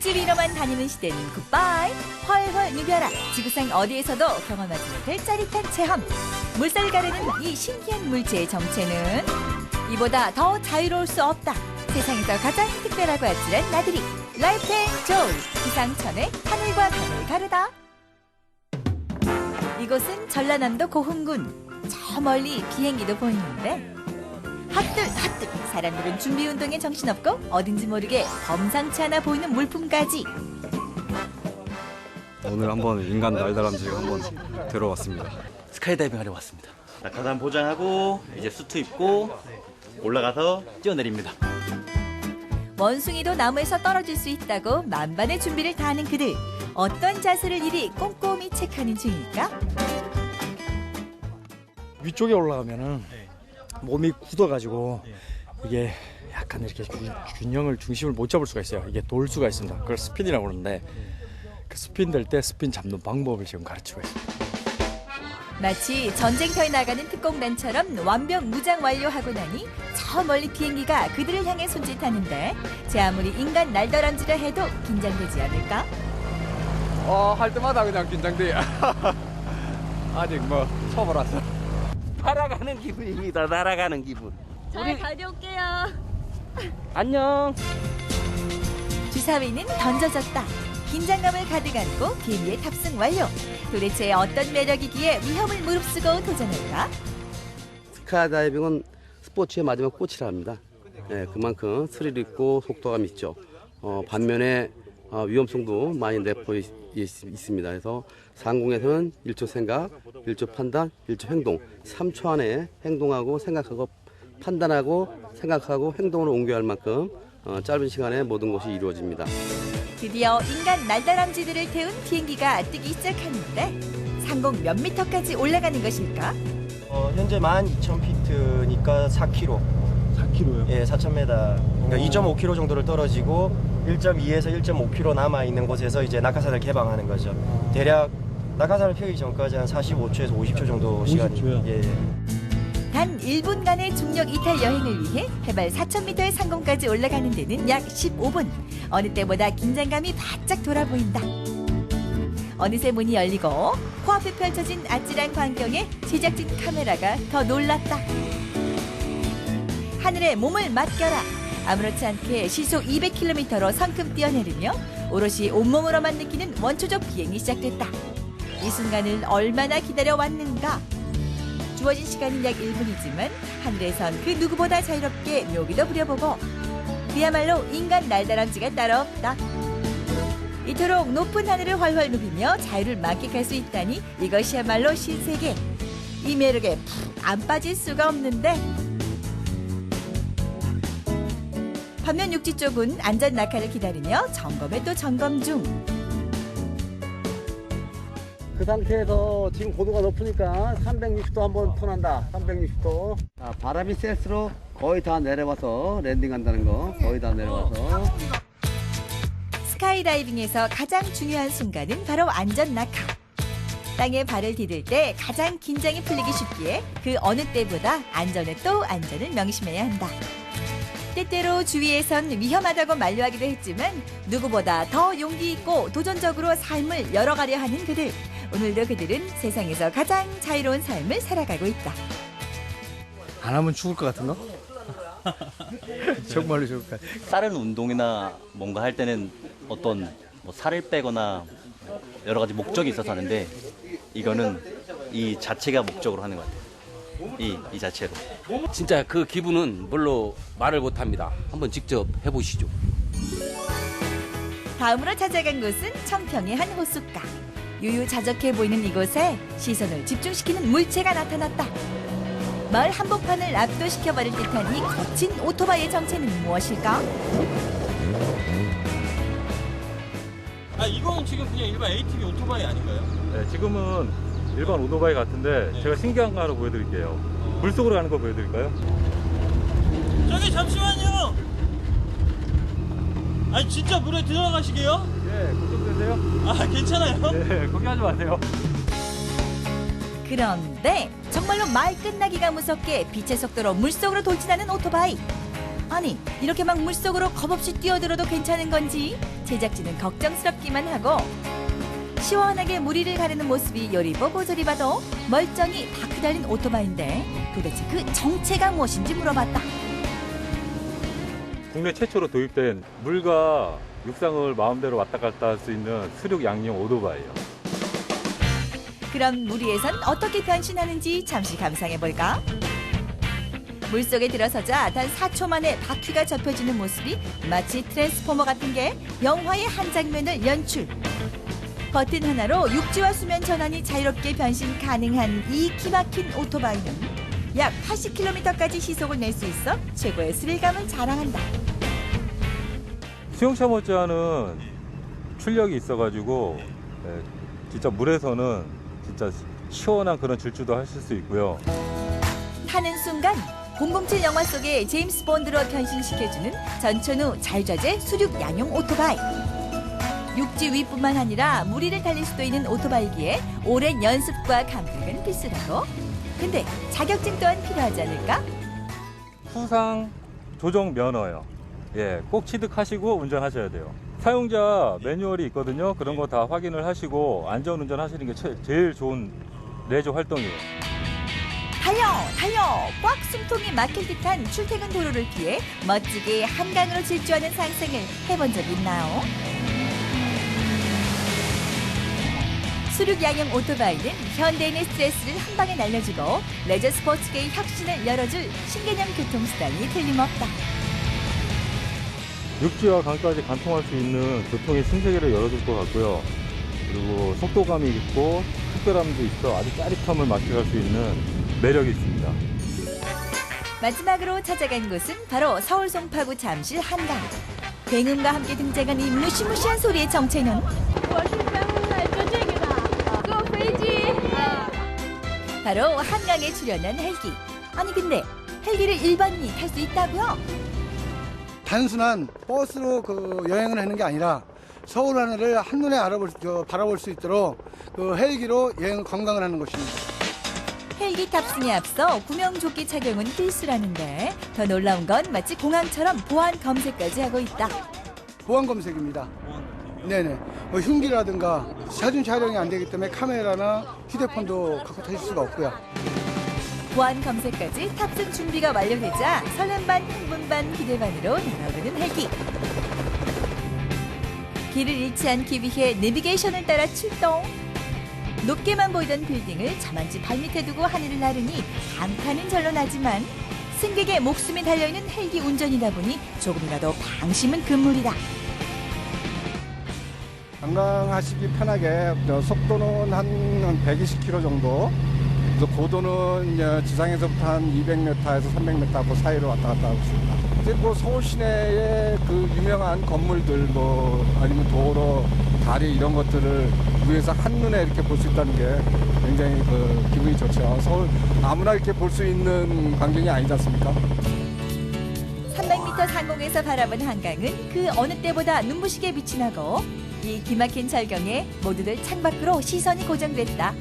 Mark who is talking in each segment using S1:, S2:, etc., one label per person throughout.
S1: 육지 위로만 다니는 시대는 굿바이. 훨훨 누벼라. 지구상 어디에서도 경험하지 못할 짜릿한 체험. 물살 가르는 이 신기한 물체의 정체는 이보다 더 자유로울 수 없다. 세상에서 가장 특별하고 아찔한 나들이. 라이프 앤 조이. 기상천외 하늘과 강을 가르다. 이곳은 전라남도 고흥군. 저 멀리 비행기도 보이는데 핫들 사람들은 준비 운동에 정신없고 어딘지 모르게 범상치 않아 보이는 물품까지.
S2: 오늘 한번 인간 날다람쥐 한번 들어왔습니다.
S3: 스카이다이빙 하러 왔습니다. 낙하산 보장하고 이제 수트 입고 올라가서 뛰어내립니다.
S1: 원숭이도 나무에서 떨어질 수 있다고 만반의 준비를 다하는 그들. 어떤 자세를 이리 꼼꼼히 체크하는 중일까?
S4: 위쪽에 올라가면은 몸이 굳어가지고 이게 약간 이렇게 균형을 중심을 못 잡을 수가 있어요. 이게 돌 수가 있습니다. 그걸 스핀이라고 그러는데 그 스핀 될 때 스핀 잡는 방법을 지금 가르치고 있습니다.
S1: 마치 전쟁터에 나가는 특공단처럼 완벽 무장 완료하고 나니 저 멀리 비행기가 그들을 향해 손짓하는데 제 아무리 인간 날다람쥐라 해도 긴장되지 않을까?
S4: 할 때마다 그냥 긴장돼요. 아직 뭐 처음이라서.
S5: 날아가는 기분입니다. 날아가는 기분.
S1: 잘 다녀올게요.
S5: 안녕.
S1: 주사위는 던져졌다. 긴장감을 가득 안고 비행기에 탑승 완료. 도대체 어떤 매력이기에 위험을 무릅쓰고 도전할까?
S5: 스카이다이빙은 스포츠의 마지막 꽃이라 합니다. 네, 그만큼 스릴 있고 속도감 있죠. 반면에 위험성도 많이 내포 있습니다. 그래서 상공에서는 1초 생각, 1초 판단, 1초 행동, 3초 안에 행동하고 생각하고 판단하고 생각하고 행동으로 옮겨야 할 만큼 짧은 시간에 모든 것이 이루어집니다.
S1: 드디어 인간 날다람쥐들을 태운 비행기가 뜨기 시작하는데 상공 몇 미터까지 올라가는 것일까?
S6: 현재 12,000피트니까 4km.
S4: 4kg요?
S6: 예, 4,000m. 그러니까 2.5km 정도를 떨어지고 1.2에서 1.5km 남아 있는 곳에서 이제 낙하산을 개방하는 거죠. 대략 낙하산을 펴기 전까지 한 45초에서 50초 정도 시간이.
S4: 50초요?
S6: 예.
S1: 단 1분간의 중력 이탈 여행을 위해 해발 4,000m의 상공까지 올라가는 데는 약 15분. 어느 때보다 긴장감이 바짝 돌아 보인다. 어느새 문이 열리고 코앞에 펼쳐진 아찔한 광경에 제작진 카메라가 더 놀랐다. 하늘에 몸을 맡겨라. 아무렇지 않게 시속 200km로 성큼 뛰어내리며 오롯이 온몸으로만 느끼는 원초적 비행이 시작됐다. 이 순간을 얼마나 기다려왔는가. 주어진 시간은 약 1분이지만 하늘에선 그 누구보다 자유롭게 묘기도 부려보고 그야말로 인간 날다람쥐가 따로 없다. 이토록 높은 하늘을 훨훨 누비며 자유를 만끽할 수 있다니 이것이야말로 신세계. 이 매력에 푹 안 빠질 수가 없는데 반면 육지 쪽은 안전 낙하를 기다리며 점검에 또 점검 중.
S5: 그 상태에서 지금 고도가 높으니까 360도 한번 턴한다. 360도. 바람이 셀수록 거의 다 내려와서 랜딩한다는 거. 거의 다 내려와서.
S1: 스카이다이빙에서 가장 중요한 순간은 바로 안전 낙하. 땅에 발을 디딜 때 가장 긴장이 풀리기 쉽기에 그 어느 때보다 안전에 또 안전을 명심해야 한다. 때때로 주위에선 위험하다고 만류하기도 했지만 누구보다 더 용기 있고 도전적으로 삶을 열어가려 하는 그들. 오늘도 그들은 세상에서 가장 자유로운 삶을 살아가고 있다.
S4: 안 하면 죽을 것 같은 거? 정말로 죽을 것 같아.
S3: 다른 운동이나 뭔가 할 때는 어떤 뭐 살을 빼거나 여러 가지 목적이 있어서 하는데 이거는 이 자체가 목적으로 하는 것 같아요. 이 자체로.
S5: 진짜 그 기분은 물론 말을 못합니다. 한번 직접 해보시죠.
S1: 다음으로 찾아간 곳은 청평의 한 호숫가. 유유자적해 보이는 이곳에 시선을 집중시키는 물체가 나타났다. 마을 한복판을 압도시켜버릴 듯한 이 거친 오토바이의 정체는 무엇일까?
S7: 이거는 지금 그냥 일반 ATV 오토바이 아닌가요?
S2: 네, 지금은 일반 오토바이 같은데 제가 신기한 거 하나 보여드릴게요. 물속으로 가는 거 보여드릴까요?
S7: 저기 잠시만요. 아니 진짜 물에 들어가시게요?
S2: 네, 걱정되세요?
S7: 괜찮아요?
S2: 네, 걱정하지 마세요.
S1: 그런데 정말로 말 끝나기가 무섭게 빛의 속도로 물속으로 돌진하는 오토바이. 아니, 이렇게 막 물속으로 겁없이 뛰어들어도 괜찮은 건지 제작진은 걱정스럽기만 하고 시원하게 물 위를 가르는 모습이 요리 보고 저리 봐도 멀쩡히 바퀴 달린 오토바이인데 도대체 그 정체가 무엇인지 물어봤다.
S2: 국내 최초로 도입된 물과 육상을 마음대로 왔다 갔다 할 수 있는 수륙 양용 오토바이예요.
S1: 그럼 물 위에선 어떻게 변신하는지 잠시 감상해볼까? 물속에 들어서자 단 4초 만에 바퀴가 접혀지는 모습이 마치 트랜스포머 같은 게 영화의 한 장면을 연출. 버튼 하나로 육지와 수면 전환이 자유롭게 변신 가능한 이 기막힌 오토바이는 약 80km까지 시속을 낼 수 있어 최고의 스릴감을 자랑한다.
S2: 수영차 못지않은 출력이 있어가지고 진짜 물에서는 진짜 시원한 그런 질주도 하실 수 있고요.
S1: 타는 순간 007 영화 속의 제임스 본드로 변신시켜주는 전천후 자유자재 수륙 양용 오토바이. 육지 위뿐만 아니라 물 위를 달릴 수도 있는 오토바이기에 오랜 연습과 감각은 필수라고. 근데 자격증 또한 필요하지 않을까?
S2: 후상 조정 면허요. 예, 꼭 취득하시고 운전하셔야 돼요. 사용자 매뉴얼이 있거든요. 그런 거 다 확인을 하시고 안전운전 하시는 게 제일 좋은 레저 활동이에요.
S1: 달려! 달려! 꽉 숨통이 막힐 듯한 출퇴근 도로를 피해 멋지게 한강으로 질주하는 상상을 해본 적 있나요? 수륙 양용 오토바이는 현대인의 스트레스를 한 방에 날려주고 레저 스포츠계의 혁신을 열어줄 신개념 교통수단이 틀림없다.
S2: 육지와 강까지 관통할 수 있는 교통의 신세계를 열어줄 것 같고요. 그리고 속도감이 있고 특별함도 있어 아주 짜릿함을 만끽할 수 있는 매력이 있습니다.
S1: 마지막으로 찾아간 곳은 바로 서울 송파구 잠실 한강. 굉음과 함께 등장한 이 무시무시한 소리의 정체는 바로 한강에 출연한 헬기. 아니 근데 헬기를 일반인이 탈 수 있다고요?
S8: 단순한 버스로 여행을 하는 게 아니라 서울 하늘을 한눈에 바라볼 수 있도록 헬기로 여행 관광을 하는 것입니다.
S1: 헬기 탑승에 앞서 구명조끼 착용은 필수라는데 더 놀라운 건 마치 공항처럼 보안 검색까지 하고 있다.
S8: 보안 검색입니다. 네네. 흉기라든가 사진 촬영이 안 되기 때문에 카메라나 휴대폰도 갖고 타실 수가 없고요.
S1: 보안 검색까지 탑승 준비가 완료되자 설렘 반 흥분 반 기대 반으로 날아오르는 헬기. 길을 잃지 않기 위해 내비게이션을 따라 출동. 높게만 보이던 빌딩을 저만치 발밑에 두고 하늘을 나르니 감탄은 절로 나지만 승객의 목숨이 달려있는 헬기 운전이다 보니 조금이라도 방심은 금물이다.
S9: 관광하시기 편하게 속도는 한 120km 정도, 그래서 고도는 이제 지상에서부터 한 200m에서 300m 그 사이로 왔다 갔다 하고 있습니다. 이제 뭐 서울 시내의 그 유명한 건물들 뭐 아니면 도로, 다리 이런 것들을 위에서 한눈에 이렇게 볼 수 있다는 게 굉장히 기분이 좋죠. 서울 아무나 이렇게 볼 수 있는 광경이 아니지 않습니까?
S1: 300m 상공에서 바라본 한강은 그 어느 때보다 눈부시게 빛이 나고 이 기막힌 절경에 모두들 창밖으로 시선이 고정됐다.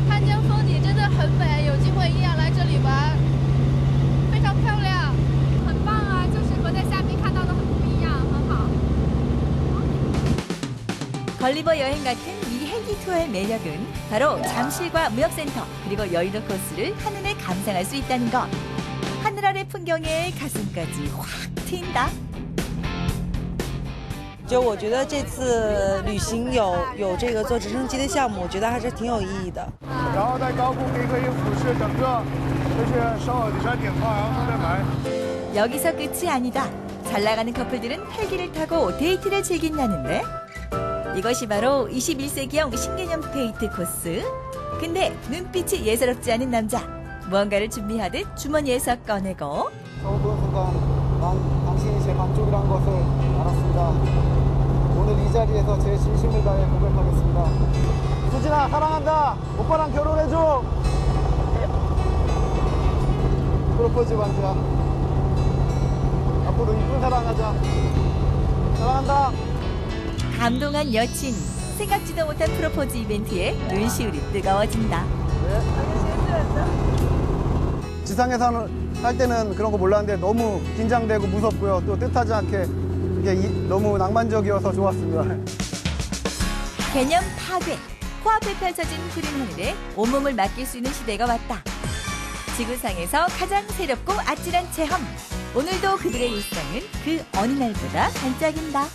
S10: 汉江风景真的很美，有机会一定要来这里玩，非常漂亮，很棒啊！就是和在下面看到的很不一样，很好。
S1: 걸리버 여행 같은 이 헬기 투어의 매력은 바로 잠실과 무역센터 그리고 여의도 코스를 한눈에 감상할 수 있다는 것. 하늘 아래 풍경에 가슴까지 확 트인다.
S11: 就我觉得这次旅行有这个坐直升机的项目，我觉得还是挺有意义的。
S9: 然后在高空可以俯视整个，就是首尔的山顶靠阳东大门。
S1: 여기서 끝이 아니다. 잘 나가는 커플들은 헬기를 타고 데이트를 즐긴다는데 이것이 바로 21세기형 신개념 데이트 코스. 근데 눈빛이 예사롭지 않은 남자. 무언가를 준비하듯 주머니에서 꺼내고
S8: 처음 순간 당신이 제 감쪽이란 것을 알았습니다. 오늘 이 자리에서 제 진심을 다해 고백하겠습니다. 수진아 사랑한다. 오빠랑 결혼해줘. 프로포즈 반지야. 앞으로 이쁜 사랑하자. 사랑한다.
S1: 감동한 여친. 생각지도 못한 프로포즈 이벤트에 눈시울이 뜨거워진다.
S8: 지상에서는 할 때는 그런 거 몰랐는데 너무 긴장되고 무섭고요. 또 뜻하지 않게 이게 너무 낭만적이어서 좋았습니다.
S1: 개념 파괴. 코앞에 펼쳐진 푸른 하늘에 온몸을 맡길 수 있는 시대가 왔다. 지구상에서 가장 새롭고 아찔한 체험. 오늘도 그들의 일상은 그 어느 날보다 반짝인다.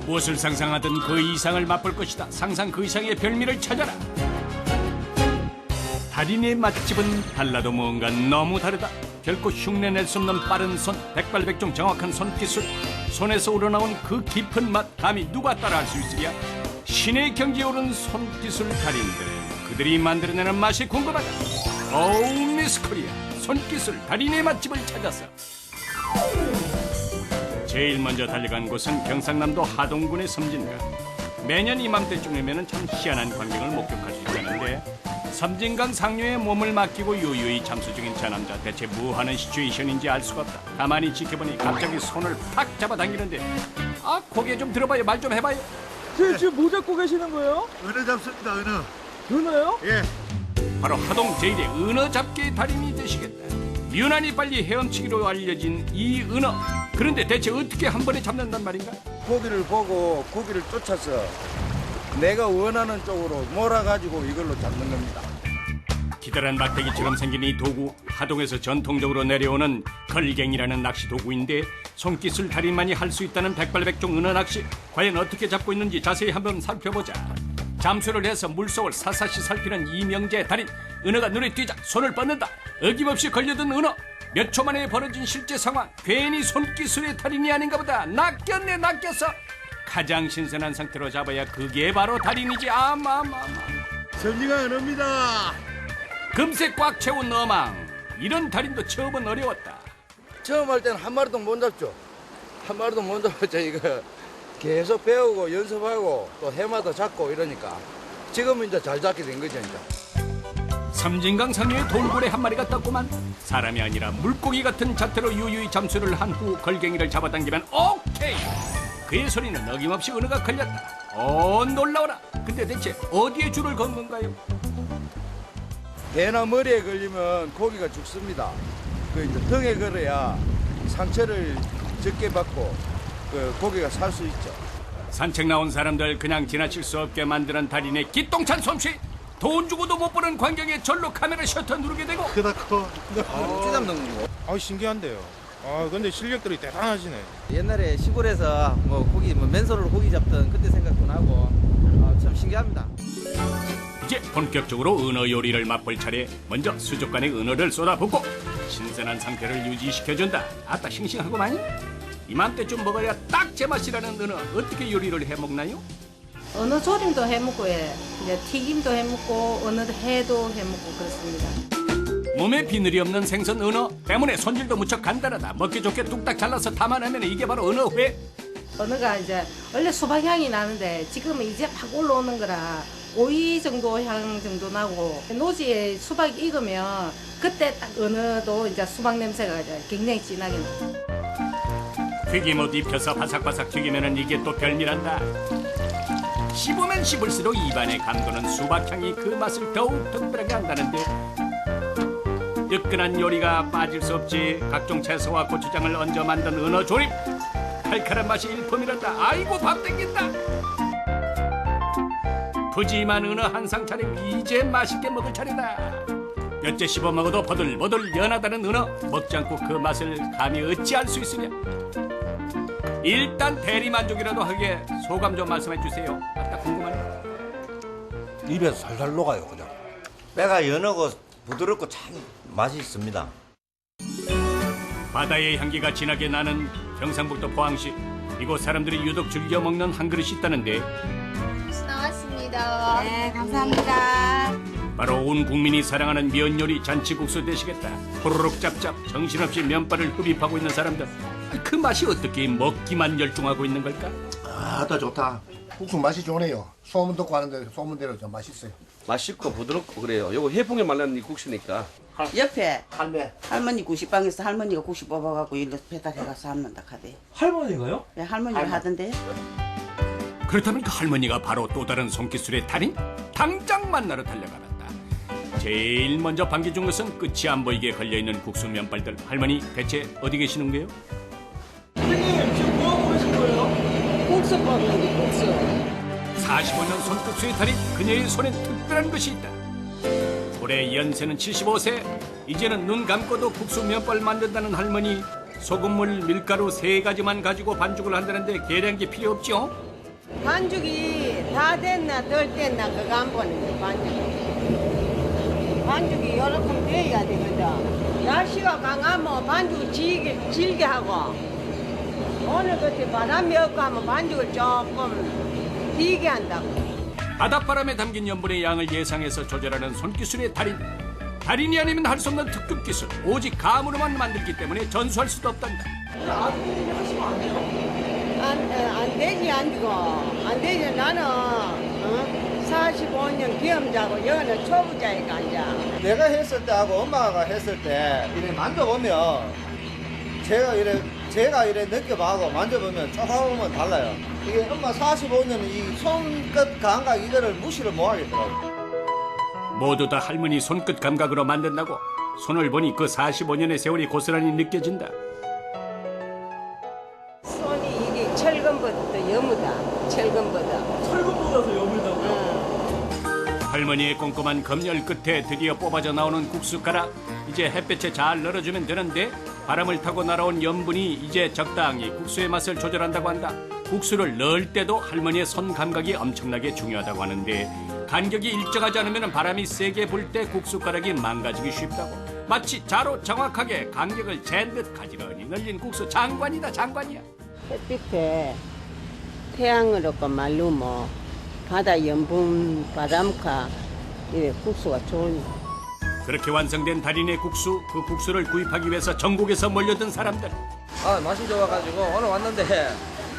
S12: 무엇을 상상하든 그 이상을 맛볼 것이다. 상상 그 이상의 별미를 찾아라. 달인의 맛집은 달라도 뭔가 너무 다르다. 결코 흉내낼 수 없는 빠른 손, 백발백중 정확한 손기술. 손에서 우러나온 그 깊은 맛, 감히 누가 따라할 수 있으랴. 신의 경지에 오른 손기술 달인들, 그들이 만들어내는 맛이 궁금하다. 오우 미스 코리아, 손기술 달인의 맛집을 찾았어. 제일 먼저 달려간 곳은 경상남도 하동군의 섬진강. 매년 이맘때쯤이면 참 희한한 광경을 목격할 수 있다는데, 섬진강 상류에 몸을 맡기고 유유히 잠수 중인 저 남자, 대체 뭐하는 시츄에이션인지 알 수가 없다. 가만히 지켜보니 갑자기 손을 탁 잡아당기는데, 아 고개 좀 들어봐요. 말 좀 해봐요.
S7: 지금 뭐 잡고 계시는 거예요?
S13: 은어 잡습니다. 은어.
S7: 은어요?
S13: 예.
S12: 바로 하동 제1의 은어 잡기의 달인이 되시겠다. 유난히 빨리 헤엄치기로 알려진 이 은어. 그런데 대체 어떻게 한 번에 잡는단 말인가?
S13: 고기를 보고 고기를 쫓아서 내가 원하는 쪽으로 몰아가지고 이걸로 잡는 겁니다.
S12: 기다란 막대기처럼 생긴 이 도구, 하동에서 전통적으로 내려오는 걸갱이라는 낚시 도구인데, 손기술 달인만이 할 수 있다는 백발백중 은어 낚시, 과연 어떻게 잡고 있는지 자세히 한번 살펴보자. 잠수를 해서 물속을 사사시 살피는 이명재 달인. 은어가 눈에 띄자 손을 뻗는다. 어김없이 걸려든 은어. 몇 초 만에 벌어진 실제 상황. 괜히 손기술의 달인이 아닌가 보다. 낚였네 낚였어. 가장 신선한 상태로 잡아야 그게 바로 달인이지.
S13: 섬진강 은어입니다.
S12: 금세 꽉 채운 어망. 이런 달인도 처음은 어려웠다.
S13: 처음 할 때는 한 마리도 못 잡죠. 한 마리도 못 잡았죠. 이거 계속 배우고 연습하고 또 해마다 잡고 이러니까 지금은 이제 잘 잡게 된 거죠. 이제.
S12: 섬진강 상류에 돌고래 한 마리가 떴구만. 사람이 아니라 물고기 같은 자태로 유유히 잠수를 한 후 걸갱이를 잡아당기면 오케이. 그의 소리는 어김없이 은어가 걸렸다. 놀라워라. 근데 대체 어디에 줄을 건 건가요?
S13: 배나 머리에 걸리면 고기가 죽습니다. 그 이제 등에 걸어야 상처를 적게 받고 그 고기가 살 수 있죠.
S12: 산책 나온 사람들 그냥 지나칠 수 없게 만드는 달인의 기똥찬 솜씨. 돈 주고도 못 보는 광경에 절로 카메라 셔터 누르게 되고.
S13: 크다 커.
S14: 찌잡는 거.
S15: 신기한데요. 근데 실력들이 대단하시네.
S14: 옛날에 시골에서 뭐 고기 맨손으로 고기 잡던 그때 생각도 나고 참 신기합니다.
S12: 이제 본격적으로 은어 요리를 맛볼 차례. 먼저 수족관에 은어를 쏟아붓고 신선한 상태를 유지시켜준다. 아따 싱싱하고만. 이맘때쯤 먹어야 딱 제맛이라는 은어. 어떻게 요리를 해먹나요?
S16: 은어 조림도 해먹고 이제 튀김도 해먹고 은어 회도 해먹고 그렇습니다.
S12: 몸에 비늘이 없는 생선 은어 때문에 손질도 무척 간단하다. 먹기 좋게 뚝딱 잘라서 담아내면 이게 바로 은어회.
S16: 은어가 이제 원래 수박 향이 나는데 지금은 이제 막 올라오는 거라 오이 정도 향 정도 나고, 노지에 수박이 익으면 그때 딱 은어도 이제 수박 냄새가 이제 굉장히 진하게 나.
S12: 튀김옷 입혀서 바삭바삭 튀기면 이게 또 별미란다. 씹으면 씹을수록 입안에 감도는 수박향이 그 맛을 더욱 특별하게 한다는데, 뜨끈한 요리가 빠질 수 없지. 각종 채소와 고추장을 얹어 만든 은어 조림. 칼칼한 맛이 일품이란다. 아이고 밥 땡긴다. 푸짐한 은어 한상 차림. 이제 맛있게 먹을 차례다. 몇째 씹어 먹어도 버들버들 연하다는 은어. 먹지 않고 그 맛을 감히 어찌할 수 있으냐. 일단 대리만족이라도 하기에 소감 좀 말씀해 주세요. 아따 궁금하네.
S17: 입에서 살살 녹아요. 그냥
S18: 배가 연하고 부드럽고 참 맛이 있습니다.
S12: 바다의 향기가 진하게 나는 경상북도 포항시. 이곳 사람들이 유독 즐겨 먹는 한 그릇이 있다는데,
S10: 나왔습니다.
S11: 네, 감사합니다.
S12: 바로 온 국민이 사랑하는 면 요리 잔치국수 되시겠다. 호로록 짭짭 정신없이 면발을 흡입하고 있는 사람들. 그 맛이 어떻게 먹기만 열중하고 있는 걸까?
S17: 더 좋다. 국수 맛이 좋네요. 소문 듣고 하는데 소문대로 좀 맛있어요.
S5: 맛있고 부드럽고 그래요. 요거 해풍에 말린 이 국수니까.
S11: 옆에
S17: 할매.
S11: 할머니 구식방에서 할머니가 구시 뽑아갖고 일로 배달해가서 합는다 카대.
S7: 할머니가요?
S11: 네, 할머니가 하던데.
S12: 그렇다면 그 할머니가 바로 또 다른 손기술의 달인? 당장 만나러 달려가란다. 제일 먼저 반기 준 것은 끝이 안 보이게 걸려있는 국수 면발들. 할머니 대체 어디 계시는 거예요?
S7: 선생님 지금 뭐하고 계신 거예요?
S19: 국수 뽑는데 국수.
S12: 45년 손국수의 달인 그녀의 손엔 특별한 것이 있다. 올해 연세는 75세. 이제는 눈 감고도 국수 면발 만든다는 할머니. 소금물, 밀가루 3가지만 가지고 반죽을 한다는데 계량기 필요 없죠?
S19: 반죽이 다 됐나 덜 됐나 그거 안 보는 거야 반죽이. 반죽이 요렇게 돼야 되거든. 날씨가 강하면 반죽을 질게 하고 오늘 같이 바람이 없고 하면 반죽을 조금 비게 한다고.
S12: 바닷바람에 담긴 염분의 양을 예상해서 조절하는 손기술의 달인. 달인이 아니면 할 수 없는 특급 기술. 오직 감으로만 만들기 때문에 전수할 수도 없단다.
S7: 아드님이 하시면 안 돼요?
S19: 안 되지 안 되고 안 되지. 나는 45년 경험자고 여기는 초보자니까 앉아.
S8: 내가 했을 때하고 엄마가 했을 때 이래 만져보면 제가 이래 느껴봐고 만져보면 조금은 달라요. 이게 엄마 45년 이 손끝 감각 이거를 무시를 못 하겠더라고요.
S12: 모두 다 할머니 손끝 감각으로 만든다고. 손을 보니 그 45년의 세월이 고스란히 느껴진다.
S19: 손이 이게 철근보다 여무다. 철근보다.
S7: 철근보다도 여물다고요?
S12: 할머니의 꼼꼼한 검열 끝에 드디어 뽑아져 나오는 국수가락. 이제 햇볕에 잘 널어주면 되는데 바람을 타고 날아온 염분이 이제 적당히 국수의 맛을 조절한다고 한다. 국수를 넣을 때도 할머니의 손 감각이 엄청나게 중요하다고 하는데 간격이 일정하지 않으면 바람이 세게 불 때 국수가락이 망가지기 쉽다고. 마치 자로 정확하게 간격을 잰 듯 가지런히 널린 국수. 장관이다 장관이야.
S19: 햇빛에 태양을 얻고 말르면 바다 염분 바람카 이래 국수가 좋으니.
S12: 그렇게 완성된 달인의 국수. 그 국수를 구입하기 위해서 전국에서 몰려든 사람들.
S14: 아, 맛이 좋아가지고 오늘 왔는데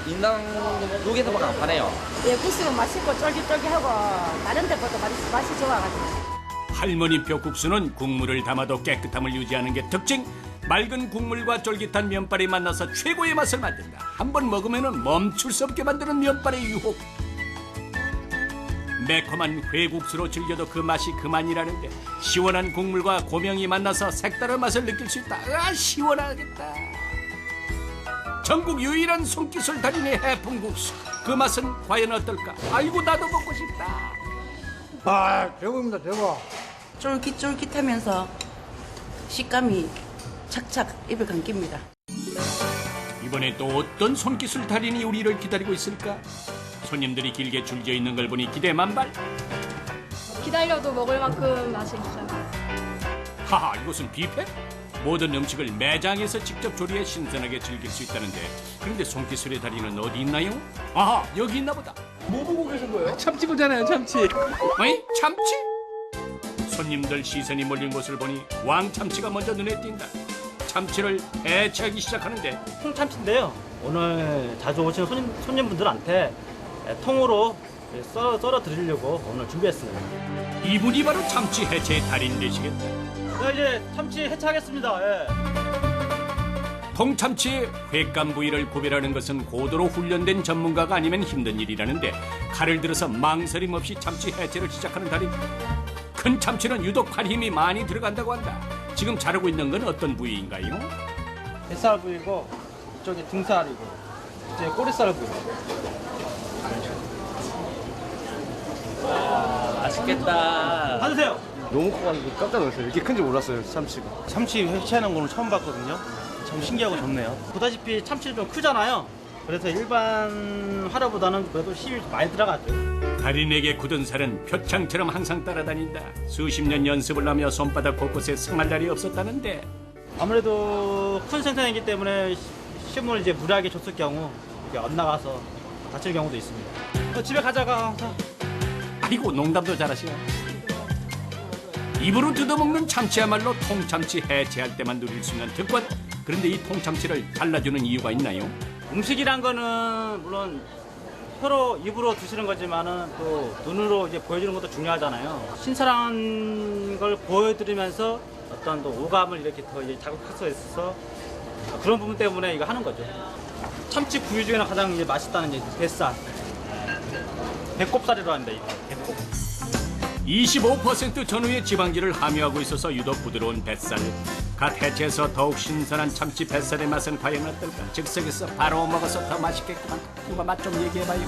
S14: 인당 2개밖에 안 파네요.
S16: 예, 국수는 맛있고 쫄깃쫄깃하고 다른 데보다 맛이 좋아가지고.
S12: 할머니표 국수는 국물을 담아도 깨끗함을 유지하는 게 특징. 맑은 국물과 쫄깃한 면발이 만나서 최고의 맛을 만든다. 한번 먹으면 멈출 수 없게 만드는 면발의 유혹. 매콤한 회국수로 즐겨도 그 맛이 그만이라는데 시원한 국물과 고명이 만나서 색다른 맛을 느낄 수 있다. 아, 시원하겠다. 전국 유일한 손기술 달인의 해풍국수. 그 맛은 과연 어떨까? 아이고 나도 먹고 싶다.
S8: 아, 대박입니다, 대박.
S11: 쫄깃쫄깃하면서 식감이 착착 입에 감깁니다.
S12: 이번에 또 어떤 손기술 달인이 우리를 기다리고 있을까? 손님들이 길게 줄져 있는 걸 보니 기대 만발.
S10: 기다려도 먹을 만큼 맛이 있어요.
S12: 하하, 이곳은 뷔페? 모든 음식을 매장에서 직접 조리해 신선하게 즐길 수 있다는데 그런데 손기술의 달인은 어디 있나요? 아하, 여기 있나 보다.
S7: 뭐 보고 계신 거예요?
S12: 참치 보잖아요, 참치. 어이? 참치? 손님들 시선이 몰린 곳을 보니 왕참치가 먼저 눈에 띈다. 참치를 해체하기 시작하는데
S20: 통참치인데요. 오늘 자주 오시는 손님분들한테 통으로 썰어 드리려고 오늘 준비했습니다.
S12: 이분이 바로 참치 해체의 달인 되시겠다.
S20: 네, 이제 참치 해체하겠습니다. 예.
S12: 통참치의 횟감 부위를 구별하는 것은 고도로 훈련된 전문가가 아니면 힘든 일이라는데 칼을 들어서 망설임 없이 참치 해체를 시작하는 달인. 큰 참치는 유독 팔 힘이 많이 들어간다고 한다. 지금 자르고 있는 건 어떤 부위인가요?
S20: 뱃살 부위고 이쪽이 등살이고 이제 꼬리살 부위.
S14: 맛있겠다.
S20: 받으세요.
S6: 너무 커가지고 깜짝 놀랐어요. 이렇게 큰지 몰랐어요, 참치가.
S20: 참치 해체하는 거는 처음 봤거든요. 참 신기하고 좋네요. 보다시피 참치는 좀 크잖아요. 그래서 일반 화로보다는 그래도 힘이 많이 들어갔죠.
S12: 달인에게 굳은 살은 표창처럼 항상 따라다닌다. 수십 년 연습을 하며 손바닥 곳곳에 상할 날이 없었다는데
S20: 아무래도 큰 생선이기 때문에 힘을 이제 무리하게 줬을 경우 이게 엇나가서 다칠 경우도 있습니다. 집에 가자가.
S12: 아이고 농담도 잘하시오. 입으로 뜯어먹는 참치야말로 통참치 해체할 때만 누릴 수 있는 특권. 그런데 이 통참치를 잘라주는 이유가 있나요?
S20: 음식이란 거는 물론 혀로 입으로 드시는 거지만은 또 눈으로 이제 보여주는 것도 중요하잖아요. 신선한 걸 보여드리면서 어떤 또 오감을 이렇게 더 이제 자극할 수 있어서 그런 부분 때문에 이거 하는 거죠. 참치 부위 중에는 가장 이제 맛있다는 이제 뱃살, 배꼽살이라고 합니다. 이거 배꼽.
S12: 25% 전후의 지방질을 함유하고 있어서 유독 부드러운 뱃살. 갓 해체해서 더욱 신선한 참치 뱃살의 맛은 과연 어떨까? 즉석에서 바로 먹어서 더 맛있겠구만. 누가 맛 좀 얘기해봐요.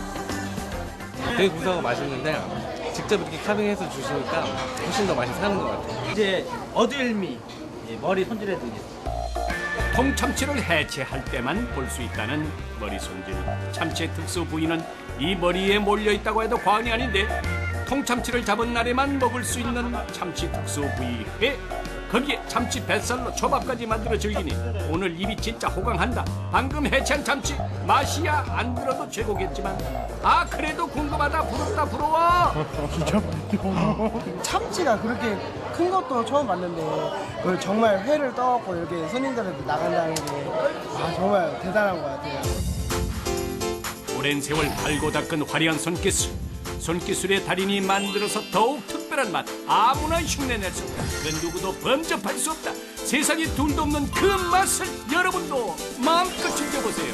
S21: 되게 구수하고 맛있는데 직접 이렇게 카빙해서 주시니까 훨씬 더 맛이 사는 것 같아요.
S20: 이제 어들미 머리 손질해 드리겠습니다.
S12: 통참치를 해체할 때만 볼 수 있다는 머리 손질. 참치의 특수 부위는 이 머리에 몰려 있다고 해도 과언이 아닌데 통참치를 잡은 날에만 먹을 수 있는 참치 특수 부위 회. 거기에 참치 뱃살로 초밥까지 만들어 즐기니 오늘 입이 진짜 호강한다. 방금 해체한 참치 맛이야 안 들어도 최고겠지만 아 그래도 궁금하다. 부럽다 부러워.
S7: 진짜 참치가 그렇게 큰 것도 처음 봤는데 그걸 정말 회를 떠갖고 이렇게 손님들한테 나간다는 게 정말 대단한 것 같아요.
S12: 오랜 세월 갈고 닦은 화려한 손기술. 손기술의 달인이 만들어서 더욱 특별한 맛. 아무나 흉내낼 수 없다. 그 누구도 범접할 수 없다. 세상에 둘도 없는 그 맛을 여러분도 마음껏 즐겨보세요.